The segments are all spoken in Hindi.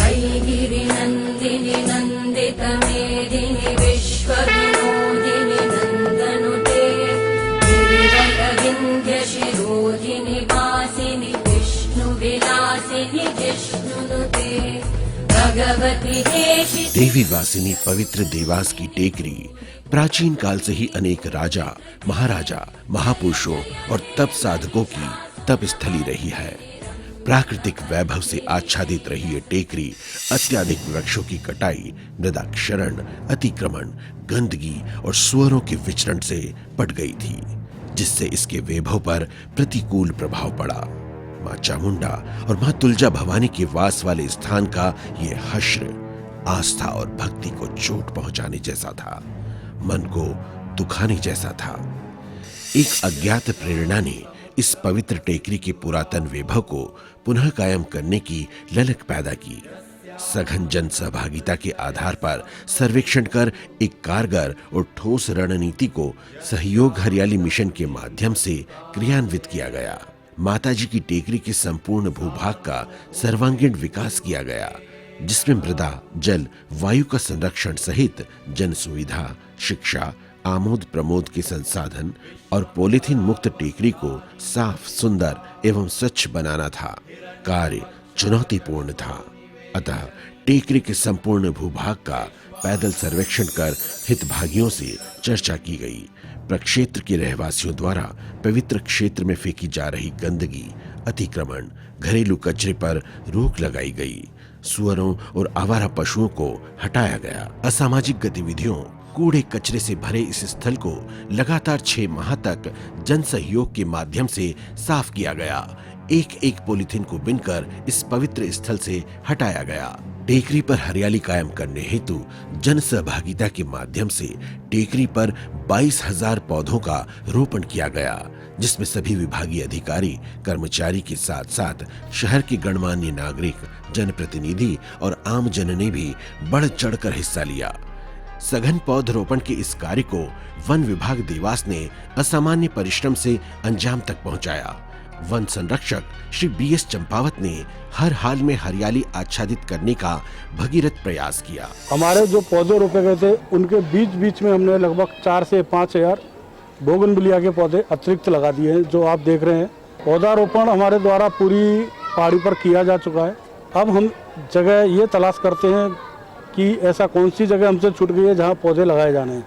वैगिरिनन्दिनि नन्दितमेदिनि विश्वविनोदिनि नन्दनुते गिरिवरविन्ध्यशिरोधिनि वासिनि विष्णुविलासिनि जिष्णुनुते भगवति देशि। देवी वासिनी पवित्र देवास की टेकरी प्राचीन काल से ही अनेक राजा, महाराजा, महापुरुषों और तप साधकों की तप स्थली रही है। प्राकृतिक वैभव से आच्छादित रही ये टेकरी अत्याधिक वृक्षों की कटाई, मृदा क्षरण, अतिक्रमण, गंदगी और सुअरों के विचरण से पट गई थी, जिससे इसके वैभव पर प्रतिकूल प्रभाव पड़ा। मां चामुंडा और मां तुलजा भवानी के वास वाले स्थान का ये हश्र आस्था और भक्ति को चोट पहुंचाने जैसा था, मन को दुखाने जैसा था। एक अज्ञात प्रेरणा ने इस पवित्र टेकरी के पुरातन वैभव को पुनः कायम करने की ललक पैदा की। सघन जन सहभागिता के आधार पर सर्वेक्षण कर एक कारगर और ठोस रणनीति को सहयोग हरियाली मिशन के माध्यम से क्रियान्वित किया गया। माताजी की टेकरी के संपूर्ण भूभाग का सर्वांगीण विकास किया गया, जिसमें मृदा, जल, वायु का संरक्षण सहित जन सुविधा, शिक्षा, आमोद प्रमोद के संसाधन और पॉलीथीन मुक्त टेकरी को साफ, सुंदर एवं स्वच्छ बनाना था। कार्य चुनौतीपूर्ण था, अतः टेकरी के संपूर्ण भूभाग का पैदल सर्वेक्षण कर हितभागियों से चर्चा की गई। प्रक्षेत्र के रहवासियों द्वारा पवित्र क्षेत्र में फेंकी जा रही गंदगी, अतिक्रमण, घरेलू कचरे पर रोक लगाई गई। सुअरों और आवारा पशुओं को हटाया गया। असामाजिक गतिविधियों, कूड़े कचरे से भरे इस स्थल को लगातार 6 माह तक जन सहयोग के माध्यम से साफ किया गया। एक एक पॉलीथीन को बिनकर इस पवित्र स्थल से हटाया गया। टेकरी पर हरियाली कायम करने हेतु जन सहभागिता के माध्यम से टेकरी पर 22,000 पौधों का रोपण किया गया, जिसमें सभी विभागीय अधिकारी, कर्मचारी के साथ साथ शहर के गणमान्य नागरिक, जनप्रतिनिधि और आम जन ने भी बढ़ चढ़कर हिस्सा लिया। सघन पौधरोपण के इस कार्य को वन विभाग देवास ने असामान्य परिश्रम से अंजाम तक पहुंचाया। वन संरक्षक श्री BS चंपावत ने हर हाल में हरियाली आच्छादित करने का भगीरथ प्रयास किया। हमारे जो पौधे रोपे गए थे उनके बीच बीच में हमने लगभग 4 से 5 हजार बोगनविलिया के पौधे अतिरिक्त लगा दिए हैं, जो आप देख रहे हैं। पौधारोपण हमारे द्वारा पूरी पहाड़ी पर किया जा चुका है। अब हम जगह ये तलाश करते हैं कि ऐसा कौन सी जगह हमसे छूट गई है जहाँ पौधे लगाए जाने हैं।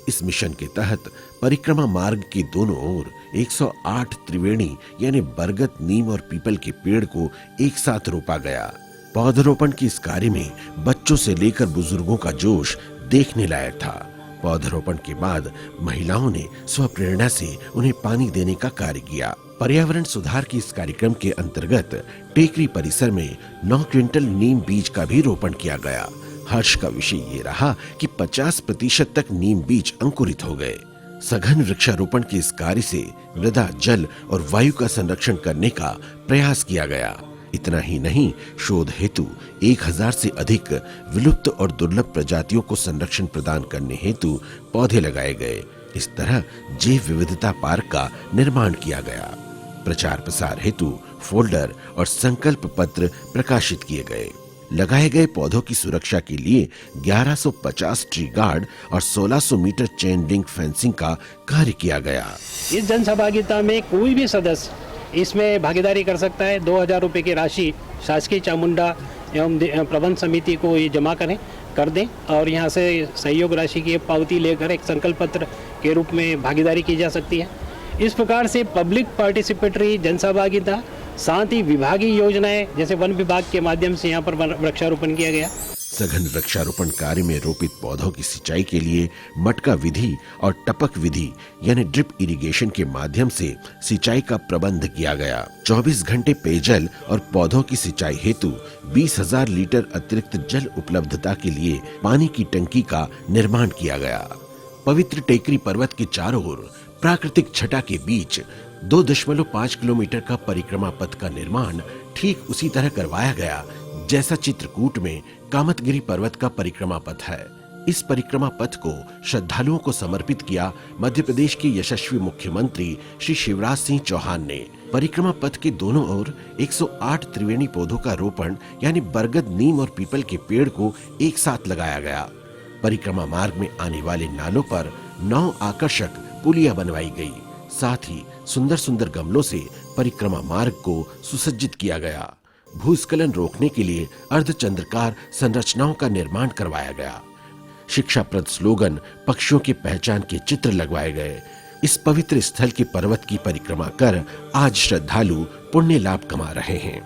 इस मिशन के तहत परिक्रमा मार्ग के दोनों ओर 108 त्रिवेणी यानी बरगद, नीम और पीपल के पेड़ को एक साथ रोपा गया। पौधरोपण के इस कार्य में बच्चों से लेकर बुजुर्गों का जोश देखने लायक था। पौधरोपण के बाद महिलाओं ने स्वप्रेरणा से उन्हें पानी देने का कार्य किया। पर्यावरण सुधार के इस कार्यक्रम के अंतर्गत टेकरी परिसर में 9 क्विंटल नीम बीज का भी रोपण किया गया। हर्ष का विषय ये रहा कि 50% तक नीम बीज अंकुरित हो गए। सघन वृक्षारोपण के इस कार्य से मृदा, जल और वायु का संरक्षण करने का प्रयास किया गया। इतना ही नहीं, शोध हेतु 1000 से अधिक विलुप्त और दुर्लभ प्रजातियों को संरक्षण प्रदान करने हेतु पौधे लगाए गए। इस तरह जैव विविधता पार्क का निर्माण किया गया। प्रचार प्रसार हेतु फोल्डर और संकल्प पत्र प्रकाशित किए गए। लगाए गए पौधों की सुरक्षा के लिए 1150 ट्री गार्ड और 1600 मीटर चेन लिंक फेंसिंग का कार्य किया गया। इस जन सहभागिता में कोई भी सदस्य इसमें भागीदारी कर सकता है। 2000 रुपए की राशि शासकीय चामुंडा एवं प्रबंध समिति को ये जमा कर दें और यहाँ से सहयोग राशि की पावती लेकर एक संकल्प पत्र के रूप में भागीदारी की जा सकती है। इस प्रकार से पब्लिक पार्टिसिपेटरी जन सहभागिता, साथ ही विभागीय योजनाएं जैसे वन विभाग के माध्यम से यहाँ पर वृक्षारोपण किया गया। सघन वृक्षारोपण कार्य में रोपित पौधों की सिंचाई के लिए मटका विधि और टपक विधि यानी ड्रिप इरिगेशन के माध्यम से सिंचाई का प्रबंध किया गया। 24 घंटे पेयजल और पौधों की सिंचाई हेतु 20,000 लीटर अतिरिक्त जल उपलब्धता के लिए पानी की टंकी का निर्माण किया गया। पवित्र टेकरी पर्वत के चारों ओर प्राकृतिक छटा के बीच 2.5 किलोमीटर का परिक्रमा पथ का निर्माण ठीक उसी तरह करवाया गया जैसा चित्रकूट में कामतगिरी पर्वत का परिक्रमा पथ है। इस परिक्रमा पथ को श्रद्धालुओं को समर्पित किया मध्य प्रदेश के यशस्वी मुख्यमंत्री श्री शिवराज सिंह चौहान ने। परिक्रमा पथ के दोनों ओर 108 त्रिवेणी पौधों का रोपण यानी बरगद, नीम और पीपल के पेड़ को एक साथ लगाया गया। परिक्रमा मार्ग में आने वाले नालों पर 9 आकर्षक पुलियां बनवाई गई। साथ ही सुंदर सुंदर गमलों से परिक्रमा मार्ग को सुसज्जित किया गया। भूस्खलन रोकने के लिए अर्धचंद्राकार संरचनाओं का निर्माण करवाया गया। शिक्षाप्रद स्लोगन, पक्षियों की पहचान के चित्र लगवाए गए। इस पवित्र स्थल के पर्वत की परिक्रमा कर आज श्रद्धालु पुण्य लाभ कमा रहे हैं।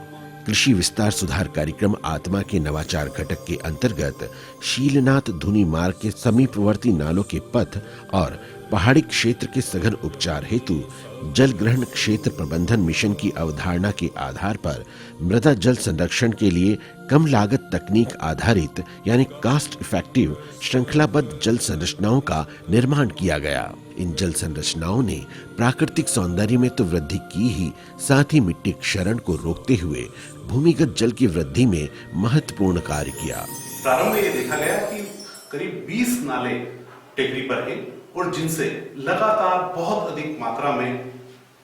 कृषि विस्तार सुधार कार्यक्रम आत्मा के नवाचार घटक के अंतर्गत शीलनाथ धुनी मार्ग के समीपवर्ती नालों के पथ और पहाड़ी क्षेत्र के सघन उपचार हेतु जल ग्रहण क्षेत्र प्रबंधन मिशन की अवधारणा के आधार पर मृदा जल संरक्षण के लिए कम लागत तकनीक आधारित यानी कास्ट इफेक्टिव श्रृंखलाबद्ध जल संरचनाओं का निर्माण किया गया। इन जल संरचनाओं ने प्राकृतिक सौंदर्य में तो वृद्धि की ही, साथ ही मिट्टी क्षरण को रोकते हुए भूमिगत जल की वृद्धि में महत्वपूर्ण कार्य किया। प्रारंभ में ये देखा गया कि करीब 20 नाले टेकरी पर हैं और जिनसे लगातार बहुत अधिक मात्रा में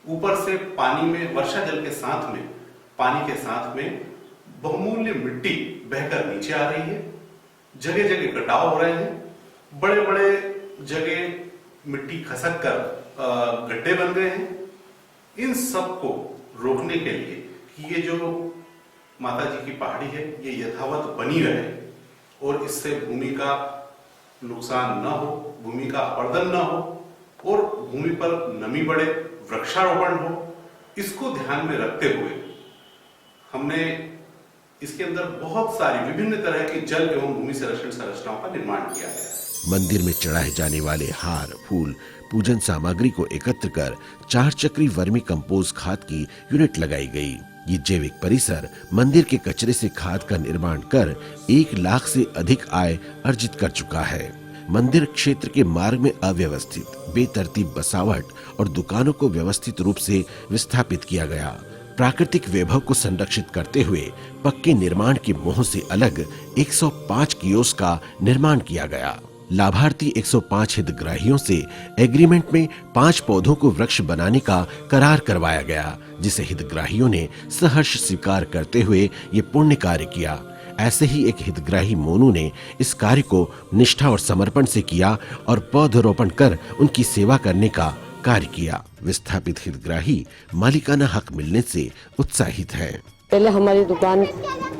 ऊपर से पानी में वर्षा जल के साथ में पानी के साथ में बहुमूल्य मिट्टी बहकर नीचे आ रही है। जगह जगह कटाव हो रहे हैं। बड़े बड़े जगह मिट्टी खसक कर गड्ढे बन गए हैं। इन सब को रोकने के लिए कि ये जो माता जी की पहाड़ी है ये यथावत बनी रहे और इससे भूमि का नुकसान न हो, भूमि का अपरदन न हो और भूमि पर नमी बढ़े, वृक्षारोपण हो, इसको ध्यान में रखते हुए हमने इसके अंदर बहुत सारी विभिन्न तरह की जल एवं भूमि संरक्षण संरचनाओं का निर्माण किया है। मंदिर में चढ़ाए जाने वाले हार, फूल, पूजन सामग्री को एकत्र कर 4 चक्री वर्मी कंपोस्ट खाद की यूनिट लगाई गई। ये जैविक परिसर मंदिर के कचरे से खाद का निर्माण कर 1 लाख से अधिक आय अर्जित कर चुका है। मंदिर क्षेत्र के मार्ग में अव्यवस्थित, बेतरतीब बसावट और दुकानों को व्यवस्थित रूप से विस्थापित किया गया। प्राकृतिक वैभव को संरक्षित करते हुए पक्के निर्माण के मोह से अलग 105 कियोस्क का निर्माण किया गया। लाभार्थी 105 हितग्राहियों से एग्रीमेंट में 5 पौधों को वृक्ष बनाने का करार करवाया गया, जिसे हितग्राहियों ने सहर्ष स्वीकार करते हुए ये पुण्य कार्य किया। ऐसे ही एक हितग्राही मोनू ने इस कार्य को निष्ठा और समर्पण से किया और पौधरोपण कर उनकी सेवा करने का कार्य किया। विस्थापित हितग्राही मालिकाना हक मिलने से उत्साहित है। पहले हमारी दुकान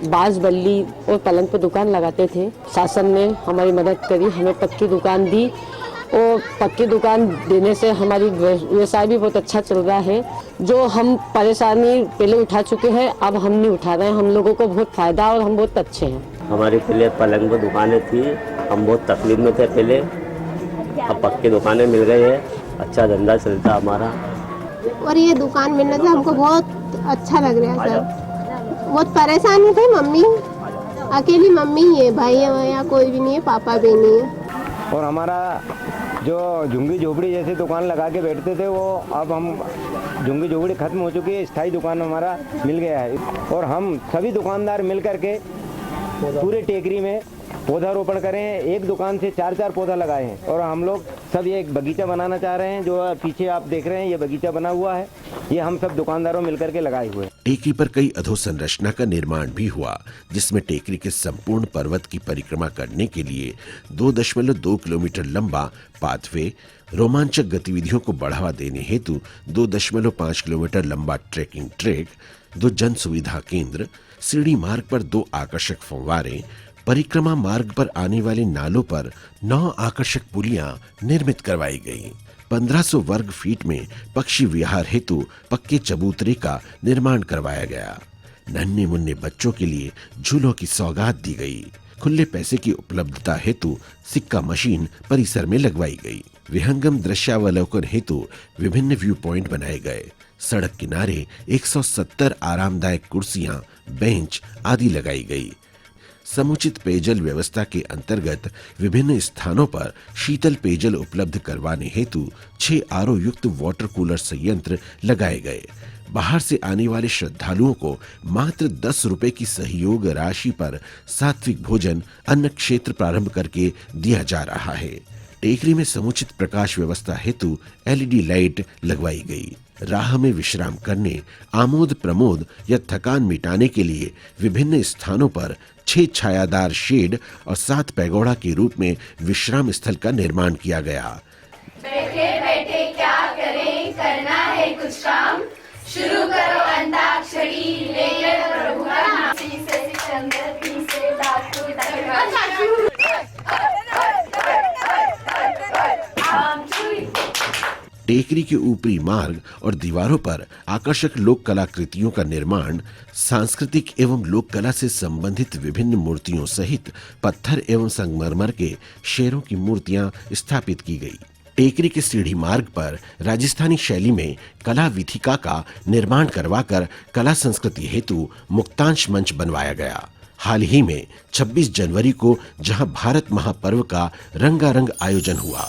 बांस बल्ली और पलंग पर दुकान लगाते थे। शासन ने हमारी मदद करी, हमें पक्की दुकान दी और पक्की दुकान देने से हमारी व्यवसाय भी बहुत अच्छा चल रहा है। जो हम परेशानी पहले उठा चुके हैं अब हम नहीं उठा रहे हैं। हम लोगों को बहुत फायदा और हम बहुत अच्छे हैं। हमारी पहले पलंग पर दुकानें थी, हम बहुत तकलीफ में थे पहले, अब पक्की दुकानें मिल गई है, अच्छा धंधा चलता हमारा। और ये दुकान मिलने से हमको बहुत अच्छा लग रहा है सर। बहुत परेशानी थे, मम्मी अकेली मम्मी ही है, भाई है या कोई भी नहीं है, पापा भी नहीं है। और हमारा जो झुंगी झोपड़ी जैसे दुकान लगा के बैठते थे वो अब हम झुंगी झोपड़ी खत्म हो चुकी है, स्थायी दुकान हमारा मिल गया है। और हम सभी दुकानदार मिल करके पूरे टेकरी में पौधारोपण करें। एक दुकान से 4-4 पौधा लगाए हैं और हम लोग सब ये एक बगीचा बनाना चाह रहे हैं। जो पीछे आप देख रहे हैं ये बगीचा बना हुआ है, ये हम सब दुकानदारों मिलकर के लगाए हुए हैं। टेकरी पर कई अधोसंरचना का निर्माण भी हुआ, जिसमें टेकरी के संपूर्ण पर्वत की परिक्रमा करने के लिए 2.2 किलोमीटर लंबा पाथवे, रोमांचक गतिविधियों को बढ़ावा देने हेतु 2.5 किलोमीटर लंबा ट्रेकिंग ट्रैक, 2 जन सुविधा केंद्र, सीढ़ी मार्ग पर 2 आकर्षक फव्वारे, परिक्रमा मार्ग पर आने वाले नालों पर 9 आकर्षक पुलियां निर्मित करवाई गई। 1500 वर्ग फीट में पक्षी विहार हेतु पक्के चबूतरे का निर्माण करवाया गया। नन्हे मुन्ने बच्चों के लिए झूलों की सौगात दी गई। खुले पैसे की उपलब्धता हेतु सिक्का मशीन परिसर में लगवाई गई। विहंगम दृश्यावलोकन हेतु विभिन्न व्यू पॉइंट बनाए गए। सड़क किनारे 170 आरामदायक कुर्सियां, बेंच आदि लगाई गई। समुचित पेयजल व्यवस्था के अंतर्गत विभिन्न स्थानों पर शीतल पेयजल उपलब्ध करवाने हेतु 6 आरओ युक्त वाटर कूलर संयंत्र लगाए गए। बाहर से आने वाले श्रद्धालुओं को मात्र 10 रुपए की सहयोग राशि पर सात्विक भोजन अन्न क्षेत्र प्रारंभ करके दिया जा रहा है। टेकरी में समुचित प्रकाश व्यवस्था हेतु एलईडी लाइट लगवाई गई। राह में विश्राम करने, आमोद प्रमोद या थकान मिटाने के लिए विभिन्न स्थानों पर 6 छायादार शेड और 7 पैगोडा के रूप में विश्राम स्थल का निर्माण किया गया। बैठे बैठे क्या करें, करना है कुछ काम, शुरू करो अंताक्षरी, लेकर प्रभु का नाम। टेकरी के ऊपरी मार्ग और दीवारों पर आकर्षक लोक कलाकृतियों का निर्माण, सांस्कृतिक एवं लोक कला से संबंधित विभिन्न मूर्तियों सहित पत्थर एवं संगमरमर के शेरों की मूर्तियां स्थापित की गई। टेकरी के सीढ़ी मार्ग पर राजस्थानी शैली में कला विथिका का निर्माण करवाकर कला संस्कृति हेतु मुक्तांश मंच बनवाया गया। हाल ही में 26 जनवरी को जहां भारत महापर्व का रंगारंग आयोजन हुआ।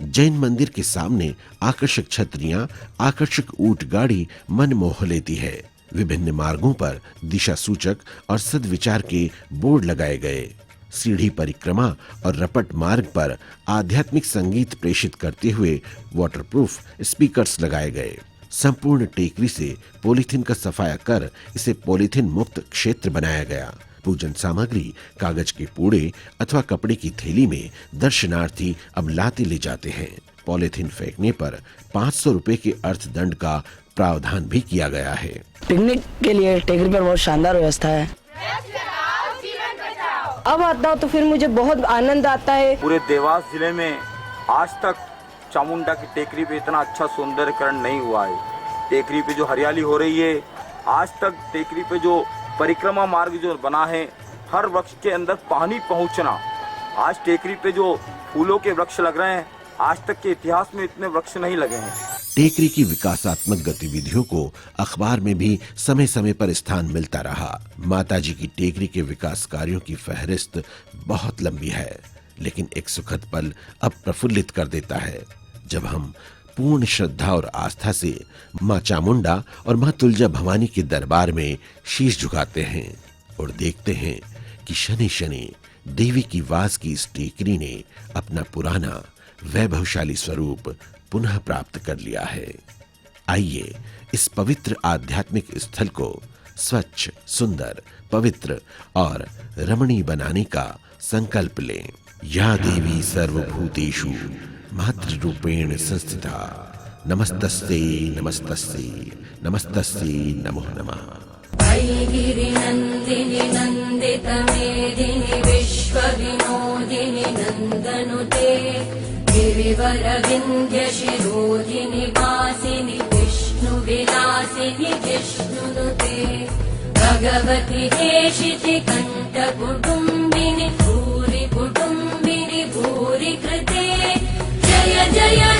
जैन मंदिर के सामने आकर्षक छतरियां, आकर्षक ऊंट गाड़ी मन मोह लेती है। विभिन्न मार्गों पर दिशा सूचक और सद्विचार के बोर्ड लगाए गए। सीढ़ी परिक्रमा और रपट मार्ग पर आध्यात्मिक संगीत प्रेषित करते हुए वाटरप्रूफ स्पीकर्स लगाए गए। संपूर्ण टेकरी से पॉलीथीन का सफाया कर इसे पॉलीथीन मुक्त क्षेत्र बनाया गया। पूजन सामग्री कागज के पूड़े अथवा कपड़े की थैली में दर्शनार्थी अब लाते ले जाते हैं। पॉलीथीन फेंकने पर 500 रुपए के अर्थदंड का प्रावधान भी किया गया है। पिकनिक के लिए टेकरी पर बहुत शानदार व्यवस्था है। अब आता हूँ तो फिर मुझे बहुत आनंद आता है। पूरे देवास जिले में आज तक चामुंडा की टेकरी पे इतना अच्छा सौंदर्यकरण नहीं हुआ है। टेकरी पे जो हरियाली हो रही है, आज तक टेकरी पे जो परिक्रमा मार्ग जो बना है, हर वृक्ष के अंदर पानी पहुंचना, आज टेकरी पे जो फूलों के वृक्ष लग रहे हैं, आज तक के इतिहास में इतने वृक्ष नहीं लगे हैं। टेकरी की विकासात्मक गतिविधियों को अखबार में भी समय समय पर स्थान मिलता रहा। माताजी की टेकरी के विकास कार्यों की फहरिस्त बहुत लंबी है, लेकिन एक सुखद पल अब प्रफुल्लित कर देता है जब हम पूर्ण श्रद्धा और आस्था से मां चामुंडा और मां तुलजा भवानी के दरबार में शीश झुकाते हैं और देखते हैं कि शनि शनि देवी की वास की इस टेकरी ने अपना पुराना वैभवशाली स्वरूप पुनः प्राप्त कर लिया है। आइए इस पवित्र आध्यात्मिक स्थल को स्वच्छ, सुंदर, पवित्र और रमणीय बनाने का संकल्प लें। या देवी सर्वभूतेषु मातृ रूपेण संस्थिता, नमस्तस्ते नमस्तस्ते नमस्तस्ते नमो नमः। गिरिनन्दिनि नन्दित मेदिनि विश्वविनोदिनि नन्दनुते, गिरिवर विन्ध्य शिरोधिनि वासिनि विष्णुविलासिनि जिष्णुनुते, भगवति देशिति कण्ठ कुटुम्बिनि भूरि कुटुम्बिनि भूरि कृते, जय जय